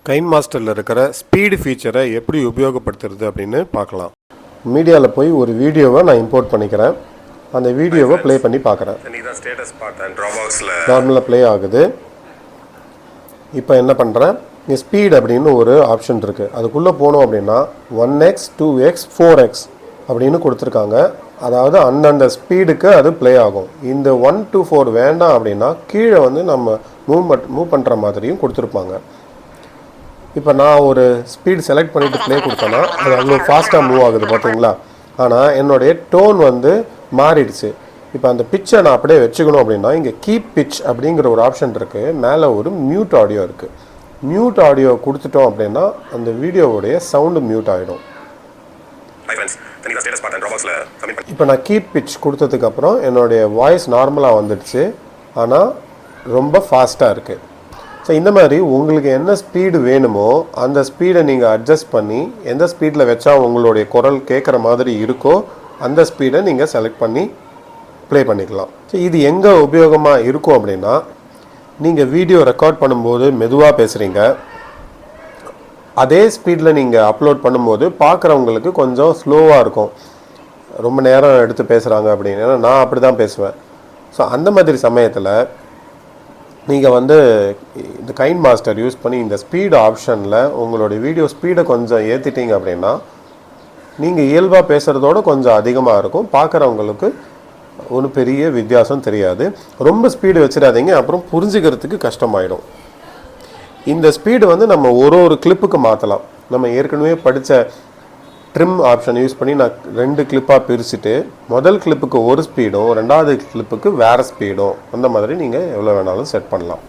KineMasterல இருக்கிற ஸ்பீடு ஃபீச்சரை எப்படி உபயோகப்படுத்துறது அப்படின்னு பார்க்கலாம். மீடியாவில் போய் ஒரு வீடியோவை நான் இம்போர்ட் பண்ணிக்கிறேன். அந்த வீடியோவை ப்ளே பண்ணி பார்க்குறேன். நார்மலாக ப்ளே ஆகுது. இப்போ என்ன பண்ணுறேன், இங்கே ஸ்பீட் அப்படின்னு ஒரு ஆப்ஷன் இருக்குது. அதுக்குள்ளே போனோம் அப்படின்னா 1x 2x 4x அப்படின்னு கொடுத்துருக்காங்க. அதாவது அந்தந்த ஸ்பீடுக்கு அது ப்ளே ஆகும். இந்த 1 to 4 வேண்டாம் அப்படின்னா கீழே வந்து நம்ம மூவ் பண்ணுற மாதிரியும் கொடுத்துருப்பாங்க. இப்போ நான் ஒரு ஸ்பீட் செலக்ட் பண்ணிவிட்டு ப்ளே கொடுத்தேன்னா அது அவ்வளோ ஃபாஸ்ட்டாக மூவ் ஆகுது பார்த்தீங்களா. ஆனால் என்னுடைய டோன் வந்து மாறிடுச்சு. இப்போ அந்த பிச்சை நான் அப்படியே வச்சுக்கணும் அப்படின்னா இங்கே கீப் பிச் அப்படிங்கிற ஒரு ஆப்ஷன் இருக்குது. மேலே ஒரு மியூட் ஆடியோ இருக்குது. மியூட் ஆடியோ கொடுத்துட்டோம் அப்படின்னா அந்த வீடியோவுடைய சவுண்டு மியூட் ஆகிடும். இப்போ நான் கீப் பிச் கொடுத்ததுக்கப்புறம் என்னுடைய வாய்ஸ் நார்மலாக வந்துடுச்சு, ஆனால் ரொம்ப ஃபாஸ்ட்டாக இருக்குது. ஸோ இந்த மாதிரி உங்களுக்கு என்ன ஸ்பீடு வேணுமோ அந்த ஸ்பீடை நீங்கள் அட்ஜஸ்ட் பண்ணி எந்த ஸ்பீடில் வச்சா உங்களுடைய குரல் கேட்குற மாதிரி இருக்கோ அந்த ஸ்பீடை நீங்கள் செலக்ட் பண்ணி ப்ளே பண்ணிக்கலாம். ஸோ இது எங்கே உபயோகமாக இருக்கும் அப்படின்னா, நீங்கள் வீடியோ ரெக்கார்ட் பண்ணும்போது மெதுவாக பேசுகிறீங்க, அதே ஸ்பீடில் நீங்கள் அப்லோட் பண்ணும்போது பார்க்குறவங்களுக்கு கொஞ்சம் ஸ்லோவாக இருக்கும். ரொம்ப நேரம் எடுத்து பேசுகிறாங்க அப்படின்னு, ஏன்னா நான் அப்படி தான் பேசுவேன். ஸோ அந்த மாதிரி சமயத்தில் நீங்கள் வந்து இந்த KineMaster யூஸ் பண்ணி இந்த ஸ்பீடு ஆப்ஷனில் உங்களுடைய வீடியோ ஸ்பீடை கொஞ்சம் ஏற்றிட்டீங்க அப்படின்னா நீங்கள் இயல்பாக பேசுகிறதோட கொஞ்சம் அதிகமாக இருக்கும். பார்க்குறவங்களுக்கு ஒரு பெரிய வித்தியாசம் தெரியாது. ரொம்ப ஸ்பீடு வச்சிடாதீங்க, அப்புறம் புரிஞ்சுக்கிறதுக்கு கஷ்டமாயிடும். இந்த ஸ்பீடு வந்து நம்ம ஒரு கிளிப்புக்கு மாற்றலாம். நம்ம ஏற்கனவே படித்த ட்ரிம் ஆப்ஷன் யூஸ் பண்ணி நான் 2 கிளிப்பாக பிரிச்சுட்டு முதல் கிளிப்புக்கு ஒரு ஸ்பீடும் ரெண்டாவது கிளிப்புக்கு வேறு ஸ்பீடும் அந்த மாதிரி நீங்கள் எவ்வளோ வேணாலும் செட் பண்ணலாம்.